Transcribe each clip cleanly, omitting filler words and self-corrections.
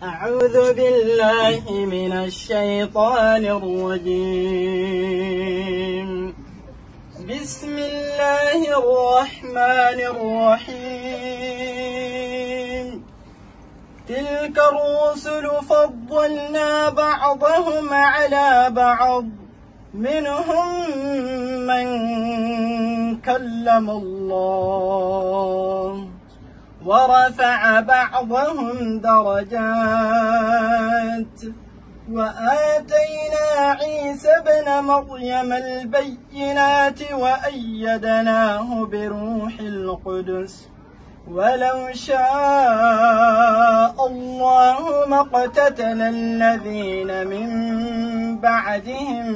أعوذ بالله من الشيطان الرجيم. بسم الله الرحمن الرحيم. تلك الرسل فضلنا بعضهم على بعض، منهم من كلم الله ورفع بعضهم درجات، وآتينا عيسى ابن مريم البينات وأيدناه بروح القدس، ولو شاء الله ما اقتتل الذين من بعدهم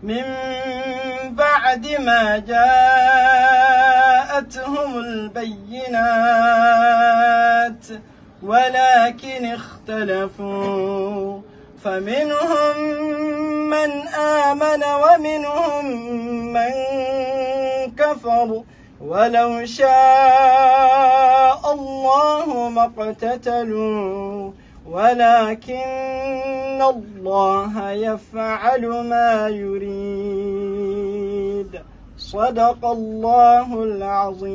من بعد ما جاءتهم البينات، ولكن اختلفوا، فمنهم من آمن ومنهم من كفر، ولو شاء الله ما اقتتلوا ولكن الله يفعل ما يريد. صدق الله العظيم.